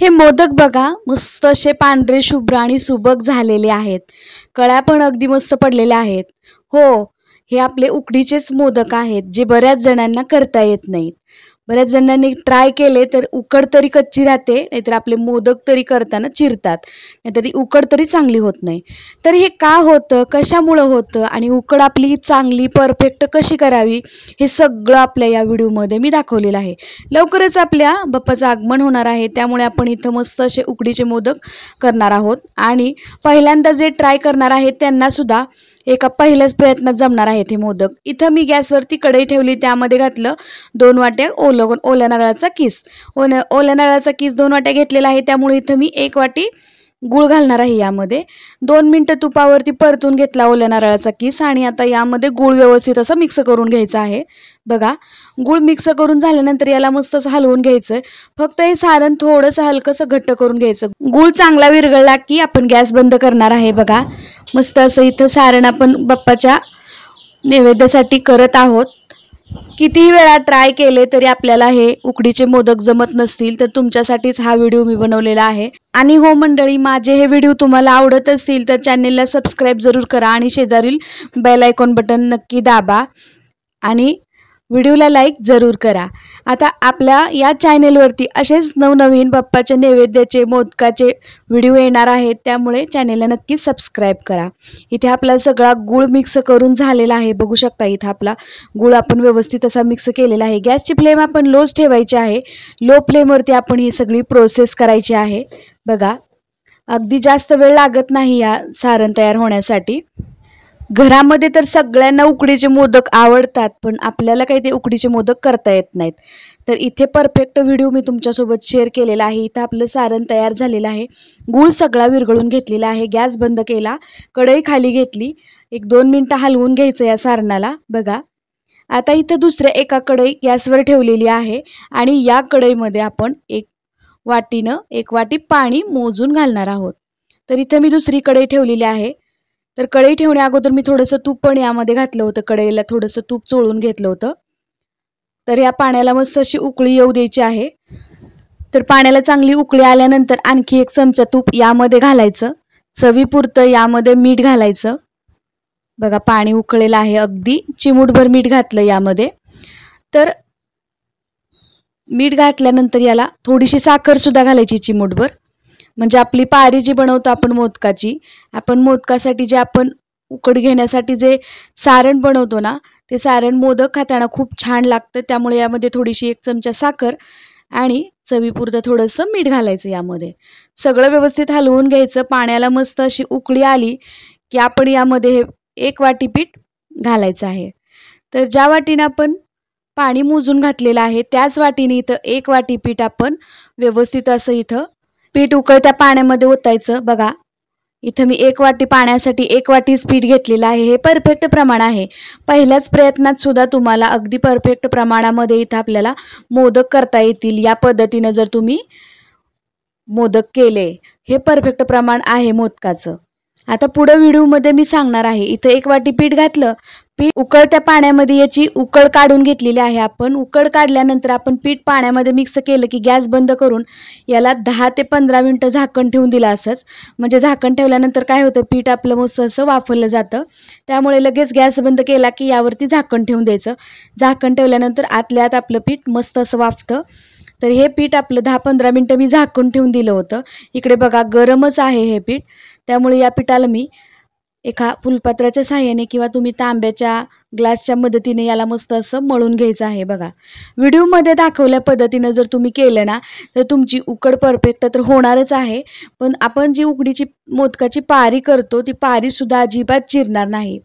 हे मोदक बघा मस्त असे पांढरे शुभ्र आणि सुबक झालेले आहेत. कळ्या पण अगदी मस्त पडलेल्या आहेत. हो, हे आपले उकडीचेच मोदक आहेत, जे बऱ्याच जणांना करता येत नाहीत. बऱ्याच जणांनी ट्राय केले तर उकड तरी कच्ची राहते, नाहीतर आपले मोदक तरी करताना चिरतात. नाहीतर ती उकड तरी चांगली होत नाही. तर हे का होतं, कशामुळं होतं आणि उकड आपली चांगली परफेक्ट कशी करावी, हे सगळं आपल्या या व्हिडिओमध्ये मी दाखवलेलं आहे. लवकरच आपल्या बाप्पाचं आगमन होणार आहे, त्यामुळे आपण इथं मस्त असे उकडीचे मोदक करणार आहोत आणि पहिल्यांदा जे ट्राय करणार आहेत त्यांना सुद्धा एका पहिल्याच प्रयत्नात जमणार आहेत हे मोदक. इथं मी गॅसवरती कढई ठेवली, त्यामध्ये घातलं 2 वाट्या ओल्या नारळाचा किस. ओल्या नारळाचा किस 2 वाट्या घेतलेला आहे, त्यामुळे इथं मी 1 वाटी गूळ घालणार आहे यामध्ये. 2 मिनिटं तुपावरती परतून घेतला ओल्या नारळाचा किस आणि आता यामध्ये गूळ व्यवस्थित असं मिक्स करून घ्यायचं आहे. बघा, गूळ मिक्स करून झाल्यानंतर याला मस्त असं हलवून घ्यायचं. फक्त हे सारण थोडंसं हलकंसं घट्ट करून घ्यायचं. गूळ चांगला विरघळला की आपण गॅस बंद करणार आहे. बघा, मस्त असं इथं सारण आपण बाप्पाच्या नैवेद्यासाठी करत आहोत. कितीही वेळा ट्राय केले तरी आपल्याला हे उकडीचे मोदक जमत नसतील तर तुमच्यासाठीच हा व्हिडिओ मी बनवलेला आहे. आणि हो मंडळी, माझे हे व्हिडिओ तुम्हाला आवडत असतील तर चॅनेलला सबस्क्राईब जरूर करा आणि शेजारील बेल आयकॉन बटन नक्की दाबा आणि व्हिडिओला लाईक जरूर करा. आता आपल्या या चॅनेलवरती असेच नवनवीन बाप्पाच्या नैवेद्याचे मोदकाचे व्हिडिओ येणार आहेत, त्यामुळे चॅनेलला नक्की सबस्क्राईब करा. इथे आपला सगळा गूळ मिक्स करून झालेला आहे. बघू शकता इथं आपला गूळ आपण व्यवस्थित असा मिक्स केलेला आहे. गॅसची फ्लेम आपण लोच ठेवायची आहे. लो फ्लेमवरती आपण ही सगळी प्रोसेस करायची आहे. बघा, अगदी जास्त वेळ लागत नाही या सारण तयार होण्यासाठी. घरामध्ये तर सगळ्यांना उकडीचे मोदक आवडतात, पण आपल्याला काही ते उकडीचे मोदक करता येत नाहीत. तर इथे परफेक्ट व्हिडिओ मी तुमच्यासोबत शेअर केलेला आहे. इथं आपलं सारण तयार झालेलं आहे. गूळ सगळा विरघळून घेतलेला आहे. गॅस बंद केला, कढई खाली घेतली, 1-2 मिनिटं हलवून घ्यायचं या सारणाला. बघा, आता इथं दुसऱ्या एका कढई गॅसवर ठेवलेली आहे आणि या कढईमध्ये आपण 1 वाटी पाणी मोजून घालणार आहोत. तर इथं मी दुसरी कढई ठेवलेली आहे. तर कढई ठेवण्या अगोदर मी थोडंसं तूप पण यामध्ये घातलं होतं. कढईला थोडंसं तूप चोळून घेतलं होतं. तर या पाण्याला मस्त अशी उकळी येऊ द्यायची आहे. तर पाण्याला चांगली उकळी आल्यानंतर आणखी 1 चमचा तूप यामध्ये घालायचं. चवीपुरतं यामध्ये मीठ घालायचं. बघा, पाणी उकळलेलं आहे. अगदी चिमूटभर मीठ घातलं यामध्ये. तर मीठ घातल्यानंतर याला थोडीशी साखर सुद्धा घालायची चिमूटभर. म्हणजे आपली पारी जी बनवतो आपण मोदकाची, आपण मोदकासाठी जे आपण उकड घेण्यासाठी जे सारण बनवतो ना, ते सारण मोदक खाताना खूप छान लागतं. त्यामुळे यामध्ये थोडीशी 1 चमचा साखर आणि चवीपुरतं थोडंसं मीठ घालायचं यामध्ये. सगळं व्यवस्थित हलवून घ्यायचं. पाण्याला मस्त अशी उकळी आली की आपण यामध्ये हे 1 वाटी पीठ घालायचं आहे. तर ज्या वाटीने आपण पाणी मोजून घातलेलं आहे त्याच वाटीने इथं 1 वाटी पीठ आपण व्यवस्थित असं इथं पीठ उकळत्या पाण्यामध्ये ओतायचं. बघा, इथं मी 1 वाटी पाण्यासाठी 1 वाटीच पीठ घेतलेलं आहे. हे परफेक्ट प्रमाण आहे. पहिल्याच प्रयत्नात सुद्धा तुम्हाला अगदी परफेक्ट प्रमाणामध्ये इथं आपल्याला मोदक करता येतील. या पद्धतीनं जर तुम्ही मोदक केले, हे परफेक्ट प्रमाण आहे मोदकाचं. आता पुढे व्हिडिओमध्ये मी सांगणार आहे. इथं 1 वाटी पीठ घातलं. पीठ उकळत्या पाण्यामध्ये याची उकळ काढून घेतलेली आहे आपण. उकळ काढल्यानंतर आपण पीठ पाण्यामध्ये मिक्स केलं की गॅस बंद करून याला 10 ते 15 मिनिटं झाकण ठेवून दिलं असंच. म्हणजे झाकण ठेवल्यानंतर काय होतं, पीठ आपलं मस्त असं वाफवलं जातं. त्यामुळे लगेच गॅस बंद केला की यावरती झाकण ठेवून द्यायचं. झाकण ठेवल्यानंतर आतल्या आत आपलं पीठ मस्त असं वाफतं. तर हे पीठ आपलं 10-15 मिनिटं मी झाकून ठेवून दिलं होतं. इकडे बघा, गरमच आहे हे पीठ. त्यामुळे या पिठाला मी एका फुलपात्राच्या साहाय्याने किंवा तुम्ही तांब्याच्या ग्लासच्या मदतीने याला मस्त असं मळून घ्यायचं आहे. बघा, व्हिडिओमध्ये दाखवल्या पद्धतीनं जर तुम्ही केलं ना, तर तुमची उकड परफेक्ट तर होणारच आहे. पण आपण जी उकडीची मोदकाची पारी करतो, ती पारीसुद्धा अजिबात चिरणार नाही.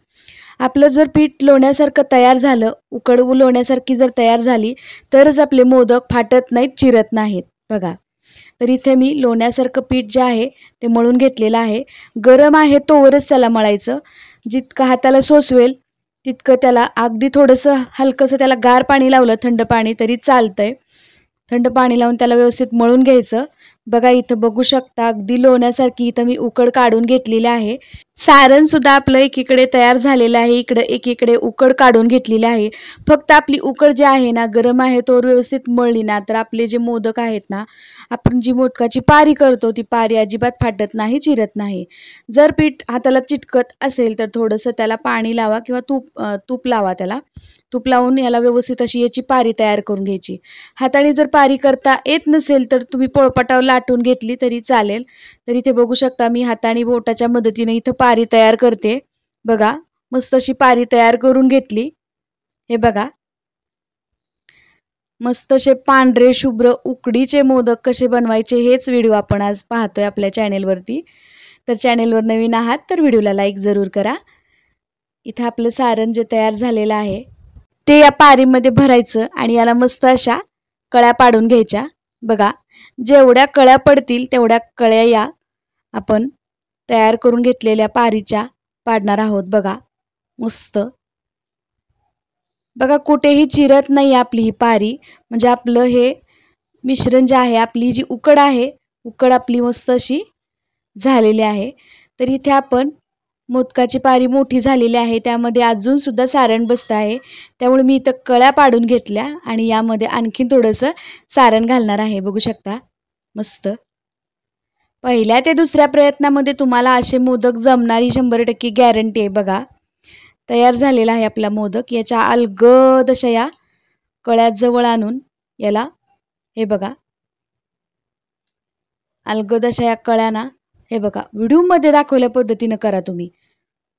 आपलं जर पीठ लोण्यासारखं तयार झालं, उकड लोण्यासारखी जर तयार झाली, तरच आपले मोदक फाटत नाहीत, चिरत नाहीत. बघा, तर इथे मी लोण्यासारखं पीठ जे आहे ते मळून घेतलेलं आहे. गरम आहे तोवरच त्याला मळायचं. जितकं हाताला सोसवेल तितकं त्याला अगदी थोडंसं हलकंसं त्याला गार पाणी लावलं, थंड पाणी तरी चालतंय. थंड पाणी लावून त्याला व्यवस्थित मळून घ्यायचं. बघा इथं बघू शकता अगदी लोण्यासारखी इथं मी उकड काढून घेतलेली आहे. सारण सुद्धा आपलं एकीकडे तयार झालेलं आहे, इकडे एकीकडे उकड काढून घेतलेली आहे. फक्त आपली उकड जी आहे ना गरम आहे तो व्यवस्थित मळली ना तर आपले जे मोदक आहेत ना, आपण जी मोदकाची पारी करतो ती पारी अजिबात फाटत नाही, चिरत नाही. जर पीठ हाताला चिटकत असेल तर थोडंसं त्याला पाणी लावा किंवा तूप लावा त्याला. तूप लावून याला व्यवस्थित अशी याची पारी तयार करून घ्यायची. हाताने जर पारी करता येत नसेल तर तुम्ही पोळपाटावर लाटून घेतली तरी चालेल. तर इथे बघू शकता मी हाताने बोटाच्या मदतीने इथं पारी तयार करते. बघा मस्त अशी पारी तयार करून घेतली. हे बघा मस्त असे पांढरे शुभ्र उकडीचे मोदक कसे बनवायचे हेच व्हिडिओ आपण आज पाहतोय आपल्या चॅनेलवरती. तर चॅनेलवर नवीन आहात तर व्हिडिओला लाईक जरूर करा. इथं आपलं सारण जे तयार झालेलं आहे ते या पारीमध्ये भरायचं आणि याला मस्त अशा कळ्या पाडून घ्यायच्या. बघा जेवढ्या कळ्या पडतील तेवढ्या कळ्या या आपण तयार करून घेतलेल्या पारीच्या पाडणार आहोत. बघा मस्त बघा कुठेही चिरत नाही आपली ही पारी. म्हणजे आपलं हे मिश्रण जे आहे आपली जी उकड आहे उकड आपली मस्त अशी झालेली आहे. तर इथे आपण मोदकाची पारी मोठी झालेली आहे त्यामध्ये अजून सुद्धा सारण बसतं आहे. त्यामुळे मी इथं कळ्या पाडून घेतल्या आणि यामध्ये आणखीन थोडंसं सारण घालणार आहे. बघू शकता मस्त. पहिल्या ते दुसऱ्या प्रयत्नामध्ये तुम्हाला असे मोदक जमणारी 100% गॅरंटी आहे. बघा तयार झालेला आहे आपला मोदक. याच्या अलगद अशा या कळ्या जवळ आणून याला हे बघा अलगद अशा या कळ्या ना हे बघा व्हिडिओमध्ये दाखवल्या पद्धतीनं करा तुम्ही.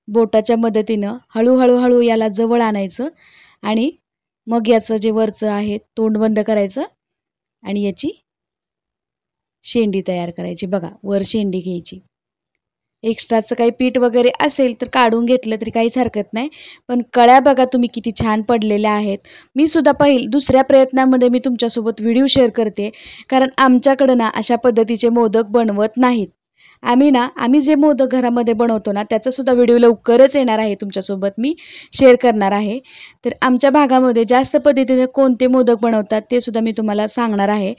बोटाच्या मदतीनं हळू याला जवळ आणायचं आणि मग याचं जे वरचं आहे तोंड बंद करायचं आणि याची शेंडी तयार करायची. बघा वर शेंडी घ्यायची. एक्स्ट्राचं काही पीठ वगैरे असेल तर काढून घेतलं तरी काहीच हरकत नाही. पण कळ्या बघा तुम्ही किती छान पडलेल्या आहेत. मी सुद्धा दुसऱ्या प्रयत्नामध्ये मी तुमच्यासोबत व्हिडिओ शेअर करते. कारण आमच्याकडं ना अशा पद्धतीचे मोदक बनवत नाहीत. आम्ही जे मोदक घरामध्ये बनवतो ना त्याचा सुद्धा व्हिडिओ लवकरच येणार आहे तुमच्यासोबत मी शेअर करणार आहे. तर आमच्या भागामध्ये जास्त पद्धतीने कोणते मोदक बनवतात ते सुद्धा मी तुम्हाला सांगणार आहे.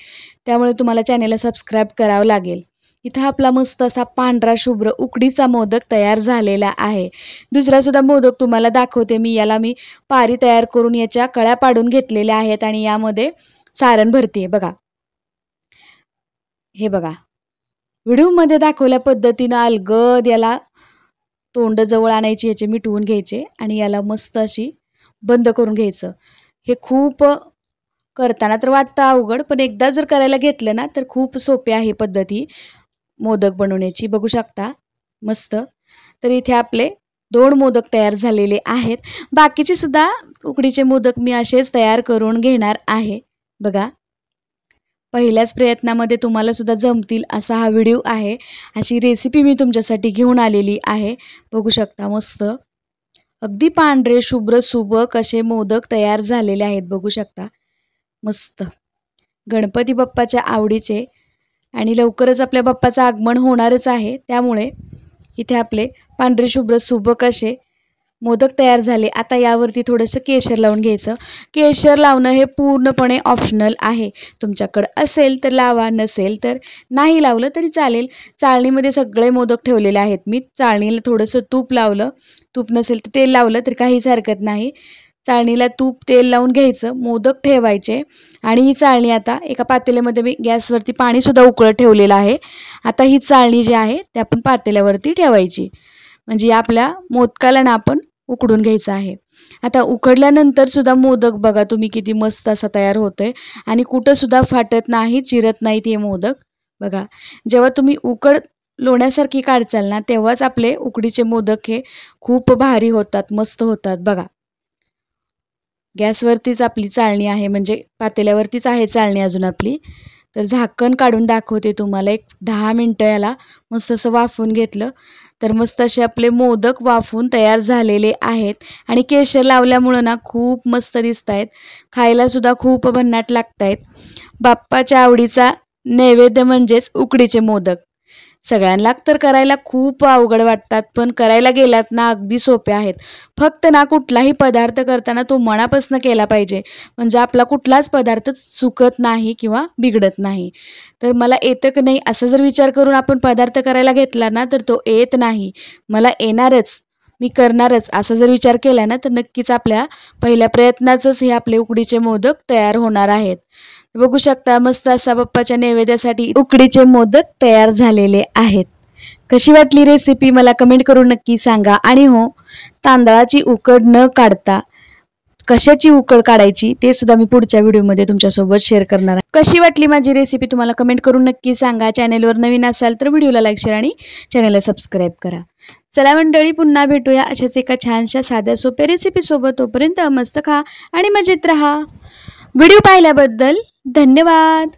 त्यामुळे तुम्हाला चॅनेलला सबस्क्राईब करावं लागेल. इथं आपला मस्त असा पांढरा शुभ्र उकडीचा मोदक तयार झालेला आहे. दुसरा सुद्धा मोदक तुम्हाला दाखवते मी. याला मी पारी तयार करून याच्या कळ्या पाडून घेतलेल्या आहेत आणि यामध्ये सारण भरते. बघा हे बघा व्हिडिओमध्ये दाखवल्या पद्धतीनं अलगद याला तोंड जवळ आणायची, याचे मिटवून घ्यायचे आणि याला मस्त अशी बंद करून घ्यायचं. हे खूप करताना तर वाटतं अवघड पण एकदा जर करायला घेतलं ना तर खूप सोपी आहे पद्धती मोदक बनवण्याची. बघू शकता मस्त. तर इथे आपले 2 मोदक तयार झालेले आहेत. बाकीचे सुद्धा उकडीचे मोदक मी असेच तयार करून घेणार आहे. बघा पहिल्याच प्रयत्नामध्ये तुम्हाला सुद्धा जमतील असा हा व्हिडिओ आहे. अशी रेसिपी मी तुमच्यासाठी घेऊन आलेली आहे. बघू शकता मस्त अगदी पांढरे शुभ्र सुबक असे मोदक तयार झालेले आहेत. बघू शकता मस्त. गणपती बाप्पाच्या आवडीचे आणि लवकरच आपल्या बाप्पाचं आगमन होणारच आहे. त्यामुळे इथे आपले पांढरे शुभ्र सुबक असे मोदक तयार झाले. आता यावरती थोडंसं केशर लावून घ्यायचं. केशर लावणं हे पूर्णपणे ऑप्शनल आहे. तुमच्याकडं असेल तर लावा, नसेल तर नाही लावलं तरी चालेल. चाळणीमध्ये सगळे मोदक ठेवलेले आहेत मी. चाळणीला थोडंसं तूप लावलं. तूप नसेल तर तेल लावलं तर काहीच हरकत नाही. चाळणीला तूप तेल लावून घ्यायचं. मोदक ठेवायचे आणि ही चाळणी आता एका पातेल्यामध्ये मी गॅसवरती पाणीसुद्धा उकळत ठेवलेलं आहे. आता ही चाळणी जी आहे ती आपण पातेल्यावरती ठेवायची. म्हणजे आपल्या मोदकाला ना आपण उकडून घ्यायचं आहे. आता उकडल्यानंतर सुद्धा मोदक बघा तुम्ही किती मस्त असा तयार होतोय आणि कुठं सुद्धा फाटत नाही, चिरत नाहीत हे मोदक. बघा जेव्हा तुम्ही उकड लोण्यासारखी काढचाल ना तेव्हाच आपले उकडीचे मोदक हे खूप भारी होतात, मस्त होतात. बघा गॅसवरतीच आपली चाळणी आहे म्हणजे पातेल्यावरतीच आहे चाळणी अजून आपली. तर झाकण काढून दाखवते तुम्हाला. एक 10 मिनटं याला मस्त असं वाफवून घेतलं तर मस्त असे आपले मोदक वाफवून तयार झालेले आहेत आणि केशर लावल्यामुळं ना खूप मस्त दिसत आहेत. खायलासुद्धा खूप भन्नाट लागत आहेत. बाप्पाच्या आवडीचा नैवेद्य म्हणजेच उकडीचे मोदक. सगळ्यांना तर करायला खूप अवघड वाटतात पण करायला गेलात ना अगदी सोपे आहेत. फक्त ना कुठलाही पदार्थ करताना तो मनापासून केला पाहिजे म्हणजे आपला कुठलाच पदार्थ चुकत नाही किंवा बिघडत नाही. तर मला येतं की नाही असा जर विचार करून आपण पदार्थ करायला घेतला ना तर तो येत नाही. मला येणारच, मी करणारच असा जर विचार केला ना तर नक्कीच आपल्या पहिल्या प्रयत्नातच हे आपले उकडीचे मोदक तयार होणार आहेत. बघू शकता मस्त असा बाप्पाच्या नैवेद्यासाठी उकडीचे मोदक तयार झालेले आहेत. कशी वाटली रेसिपी मला कमेंट करून नक्की सांगा. आणि हो, तांदळाची उकड न काढता कशाची उकड काढायची ते सुद्धा मी पुढच्या व्हिडिओमध्ये तुमच्यासोबत शेअर करणार आहे. कशी वाटली माझी रेसिपी तुम्हाला कमेंट करून नक्की सांगा. चॅनेलवर नवीन असाल तर व्हिडिओला लाईक शेअर आणि चॅनेलला सबस्क्राईब करा. चला मंडळी, पुन्हा भेटूया अशाच एका छानशा साध्या सोप्या रेसिपीसोबत. तोपर्यंत मस्त खा आणि मजेत राहा. व्हिडिओ पाहिल्याबद्दल धन्यवाद.